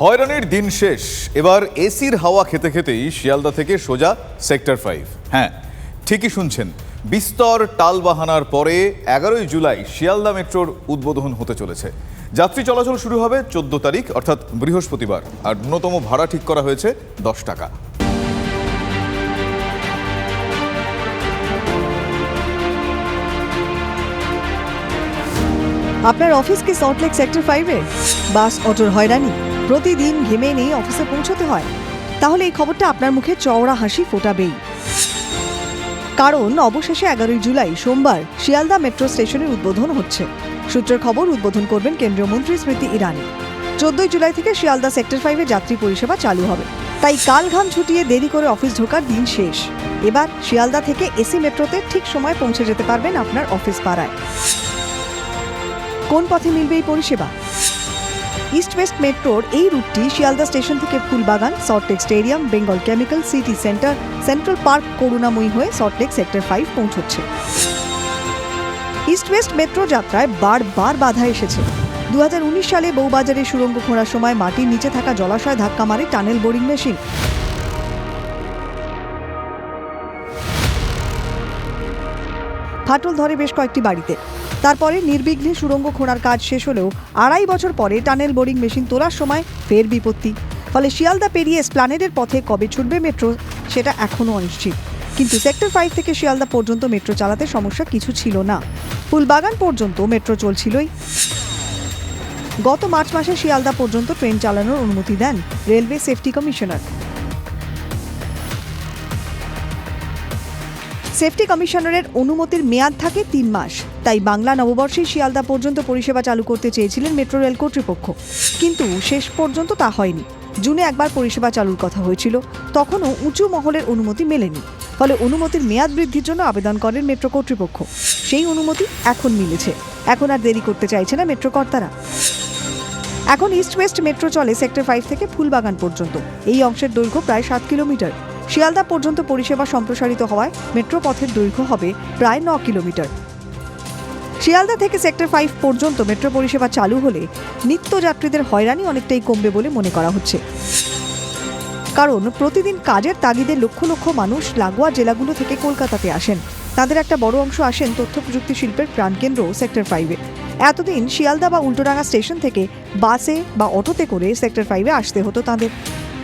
হয়রানির দিন শেষ। এবার এসির হাওয়া খেতে খেতেই শিয়ালদা থেকে সোজা সেক্টর 5। হ্যাঁ, ঠিকই শুনছেন, বিস্তর টালবাহানার পরে 11ই জুলাই শিয়ালদা মেট্রোর উদ্বোধন হতে চলেছে। যাত্রী চলাচল শুরু হবে 14 তারিখ অর্থাৎ বৃহস্পতিবার। আর ন্যূনতম ভাড়া ঠিক করা হয়েছে 10 টাকা। আপনার অফিস কি সল্টলেক সেক্টর 5-এ? বাস অটোর হয়রানি, প্রতিদিন ঘেমে নিয়ে অফিসে পৌঁছতে হয়? তাহলে এই খবরটা আপনার মুখে চওড়া হাসি ফোটাবেই। কারণ অবশেষে 11ই জুলাই সোমবার শিয়ালদা মেট্রো স্টেশনের উদ্বোধন হচ্ছে। সূত্রের খবর, উদ্বোধন করবেন কেন্দ্রীয় মন্ত্রী স্মৃতি ইরানি। 14ই জুলাই থেকে শিয়ালদা সেক্টর 5-এ যাত্রী পরিষেবা চালু হবে। তাই কাল ঘাম ছুটিয়ে দেরি করে অফিস ঢোকার দিন শেষ। এবার শিয়ালদা থেকে এসি মেট্রোতে ঠিক সময় পৌঁছে যেতে পারবেন আপনার অফিস পাড়ায়। কোন পথে মিলবে এই পরিষেবা? ইস্ট ওয়েস্ট মেট্রোর এই রুটটি শিয়ালদা স্টেশন থেকে Phoolbagan, Salt Lake stadium, Bengal chemical, city centre, central park, Karunamoyee হয়ে সল্টলেক সেক্টর 5 পৌঁছচ্ছে। ইস্ট ওয়েস্ট মেট্রো যাত্রায় বারবার বাধা এসেছে। 2019 সালে বউবাজারে সুড়ঙ্গ খোঁড়ার সময় মাটির নিচে থাকা জলাশয় ধাক্কা মারে টানেল বোরিং মেশিন। ফাটল ধরে বেশ কয়েকটি বাড়িতে। তারপরে নির্বিঘ্নে সুড়ঙ্গ খোঁড়ার কাজ শেষ হলেও 2.5 বছর পরে টানেল বোরিং মেশিন তোলার সময় ফের বিপত্তি। ফলে শিয়ালদা পেরিয়ে এসপ্ল্যানেডের পথে কবে ছুটবে মেট্রো সেটা এখনও অনিশ্চিত। কিন্তু সেক্টর 5 থেকে শিয়ালদা পর্যন্ত মেট্রো চালাতে সমস্যা কিছু ছিল না। ফুলবাগান পর্যন্ত মেট্রো চলছিলই। গত মার্চ মাসে শিয়ালদা পর্যন্ত ট্রেন চালানোর অনুমতি দেন রেলওয়ে সেফটি কমিশনার। সেফটি কমিশনারের অনুমতির মেয়াদ থাকে 3 মাস। তাই বাংলা নববর্ষে শিয়ালদা পর্যন্ত পরিষেবা চালু করতে চেয়েছিলেন মেট্রো রেল কর্তৃপক্ষ, কিন্তু শেষ পর্যন্ত তা হয়নি। জুনে একবার পরিষেবা চালুর কথা হয়েছিল, তখনও উঁচু মহলের অনুমতি মেলেনি। ফলে অনুমতির মেয়াদ বৃদ্ধির জন্য আবেদন করেন মেট্রো কর্তৃপক্ষ। সেই অনুমতি এখন মিলেছে। এখন আর দেরি করতে চাইছে না মেট্রো কর্তারা। এখন ইস্ট ওয়েস্ট মেট্রো চলে সেক্টর 5 থেকে ফুলবাগান পর্যন্ত। এই অংশের দৈর্ঘ্য প্রায় 7 কিলোমিটার। শিয়ালদা পর্যন্ত পরিষেবা সম্প্রসারিত হওয়ায় মেট্রো পথের দৈর্ঘ্য হবে প্রায় 9 কিলোমিটার। শিয়ালদা থেকে সেক্টর 5 পর্যন্ত মেট্রো পরিষেবা চালু হলে নিত্যযাত্রীদের হয়রানি অনেকটাই কমবে বলে মনে করা হচ্ছে। কারণ প্রতিদিন কাজের তাগিদে লক্ষ লক্ষ মানুষ লাগোয়া জেলাগুলো থেকে কলকাতাতে আসেন। তাদের একটা বড় অংশ আসেন তথ্য প্রযুক্তি শিল্পের প্রাণকেন্দ্র সেক্টর 5-এ। এতদিন শিয়ালদা বা উল্টোডাঙ্গা স্টেশন থেকে বাসে বা অটোতে করে সেক্টর 5-এ আসতে হতো তাদের।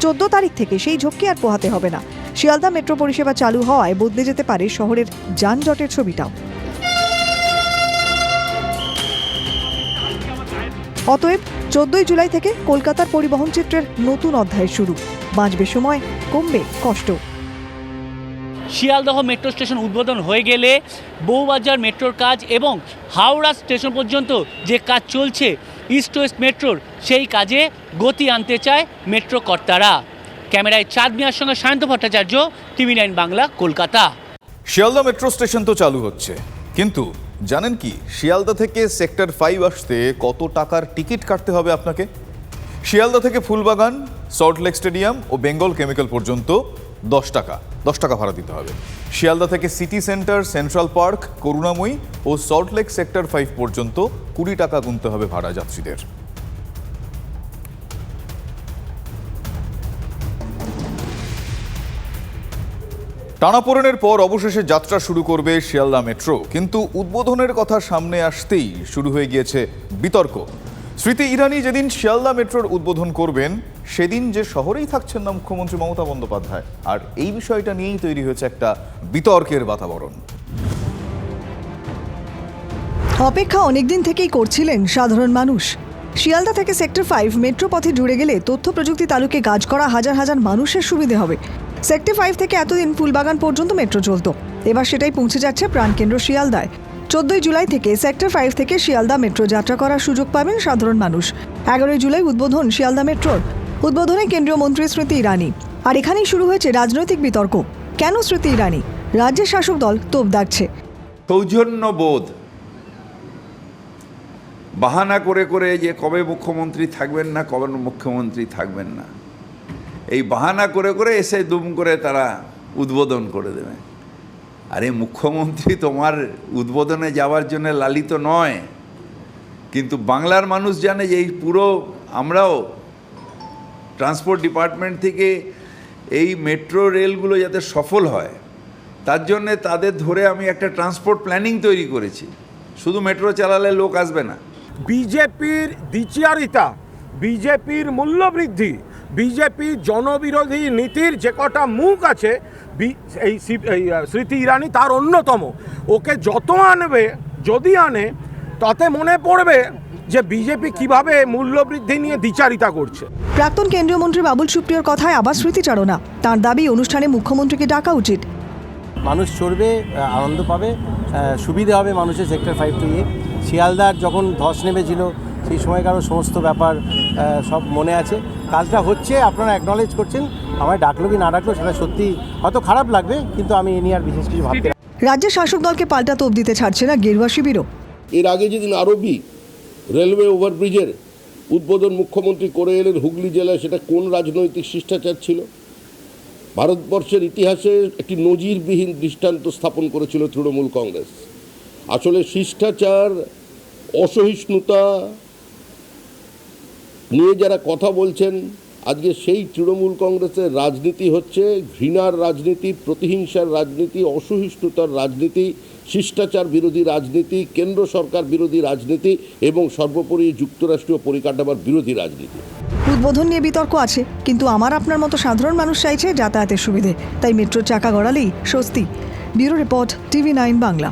14 তারিখ থেকে সেই ঝক্কি আর পোহাতে হবে না। শিয়ালদা মেট্রো পরিষেবা চালু হওয়ায় বদলে যেতে পারে শহরের যানজটের ছবিটাও। অতএব 14ই জুলাই থেকে কলকাতার পরিবহন চিত্রের নতুন অধ্যায় শুরু। বাঁচবে সময়, কমবে কষ্ট। শিয়ালদহ মেট্রো স্টেশন উদ্বোধন হয়ে গেলে বউবাজার মেট্রোর কাজ এবং হাওড়া স্টেশন পর্যন্ত যে কাজ চলছে ইস্ট ওয়েস্ট মেট্রোর, সেই কাজে গতি আনতে চায় মেট্রো কর্তারা। ক্যামেরায় চাঁদ মিয়ার সঙ্গে Sayanta Bhattacharya, TV9 Bangla, Kolkata. Sealdah metro station তো চালু হচ্ছে, কিন্তু জানেন কি শিয়ালদা থেকে সেক্টর 5 আসতে কত টাকার টিকিট কাটতে হবে আপনাকে? শিয়ালদা থেকে ফুলবাগান, সল্টলেক স্টেডিয়াম ও বেঙ্গল কেমিক্যাল পর্যন্ত 10 টাকা ভাড়া দিতে হবে। শিয়ালদা থেকে সিটি সেন্টার, সেন্ট্রাল পার্ক, করুণাময়ী ও সল্টলেক সেক্টর 5 পর্যন্ত 20 টাকা গুনতে হবে ভাড়া যাত্রীদের। টানাপোড়েনের পর অবশেষে যাত্রা শুরু করবে শিয়ালদা মেট্রো, কিন্তু উদ্বোধনের কথা সামনে আসতেই শুরু হয়ে গিয়েছে বিতর্ক। স্মৃতি ইরানি যেদিন শিয়ালদা মেট্রোর উদ্বোধন করবেন সেদিন যে শহরেই থাকছেন না মুখ্যমন্ত্রী মমতা বন্দ্যোপাধ্যায়, আর এই বিষয়টা নিয়েই তৈরি হয়েছে একটা বিতর্কের বাতাবরণ। অপেক্ষা অনেকদিন থেকেই করছিলেন সাধারণ মানুষ। শিয়ালদা থেকে সেক্টর 5 মেট্রো পথে জুড়ে গেলে তথ্য প্রযুক্তি তালুকে কাজ করা হাজার হাজার মানুষের সুবিধে হবে। সেক্টর 5 থেকে এতদিন ফুলবাগান পর্যন্ত মেট্রো চলতো, এবার সেটাই পৌঁছে যাচ্ছে প্রাণকেন্দ্র শিয়ালদায়। 14ই জুলাই থেকে সেক্টর 5 থেকে শিয়ালদা মেট্রো যাত্রা করার সুযোগ পাবেন সাধারণ মানুষ। 11ই জুলাই উদ্বোধন শিয়ালদা মেট্রোর। উদ্বোধনে কেন্দ্রীয় মন্ত্রী স্মৃতি ইরানি। আর এখানেই শুরু হয়েছে রাজনৈতিক বিতর্ক। কেন স্মৃতি ইরানি? রাজ্যের শাসক দল তোপ দাগছে। সৌজন্যবোধ বাহানা করে করে যে কবে মুখ্যমন্ত্রী থাকবেন না, কবে মুখ্যমন্ত্রী থাকবেন না, এই বাহানা করে করে এসে দুম করে তারা উদ্বোধন করে দেবে। আরে মুখ্যমন্ত্রী তোমার উদ্বোধনে যাওয়ার জন্য লালিত নয়, কিন্তু বাংলার মানুষ জানে যে এই পুরো আমরাও ট্রান্সপোর্ট ডিপার্টমেন্ট থেকে এই মেট্রো রেলগুলো যাতে সফল হয় তার জন্যে তাদের ধরে আমি একটা ট্রান্সপোর্ট প্ল্যানিং তৈরি করেছি। শুধু মেট্রো চালালে লোক আসবে না। বিজেপির দ্বিচারিতা, বিজেপির মূল্যবৃদ্ধি, বিজেপির জনবিরোধী নীতির যে কটা মুখ আছে এই স্মৃতি ইরানি তার অন্যতম। ওকে যত আনবে, যদি আনে, তাতে মনে পড়বে যে বিজেপি কিভাবে মূল্যবৃদ্ধি নিয়ে দ্বিচারিতা করছে। প্রাক্তন কেন্দ্রীয় মন্ত্রী বাবুল সুপ্রিয়র কথায় আবার স্মৃতিচারণা। তার দাবি অনুষ্ঠানে মুখ্যমন্ত্রীকে ডাকা উচিত। মানুষ চড়বে, আনন্দ পাবে, সুবিধে হবে মানুষের সেক্টর 5 থেকে। শিয়ালদার যখন ধস নেমেছিল সেই সময়কারও সমস্ত ব্যাপার সব মনে আছে। কাজটা হচ্ছে, আপনারা অ্যাকনলেজ করছেন। আমায় ডাকলো কি না ডাকলো সেটা সত্যি হয়তো খারাপ লাগবে, কিন্তু আমি এ নিয়ে আর বিশেষ কিছু ভাবতে। রাজ্যের শাসক দলকে পাল্টা তোপ দিতে ছাড়ছে না গেরুয়া শিবিরও। এর আগে যেদিন আরবি রেলওয়ে ওভারব্রিজের উদ্বোধন মুখ্যমন্ত্রী করে এলেন হুগলি জেলায়, সেটা কোন রাজনৈতিক শিষ্টাচার ছিল? ভারতবর্ষের ইতিহাসে একটি নজিরবিহীন দৃষ্টান্ত স্থাপন করেছিল তৃণমূল কংগ্রেস। আসলে শিষ্টাচার, অসহিষ্ণুতা নিয়ে যারা কথা বলছেন, আজকে সেই তৃণমূল কংগ্রেসের রাজনীতি হচ্ছে ঘৃণার রাজনীতি, প্রতিহিংসার রাজনীতি, অসহিষ্ণুতার রাজনীতি, শিষ্টাচার বিরোধী রাজনীতি, কেন্দ্র সরকার বিরোধী রাজনীতি এবং সর্বোপরি যুক্তরাষ্ট্রীয় পরিকাঠামোর বিরোধী রাজনীতি। উদ্বোধন নিয়ে বিতর্ক আছে, কিন্তু আমার আপনার মতো সাধারণ মানুষ চাইছে যাতায়াতের সুবিধে। তাই মেট্রোর চাকা গড়ালেই স্বস্তি। Bureau report, TV9 Bangla.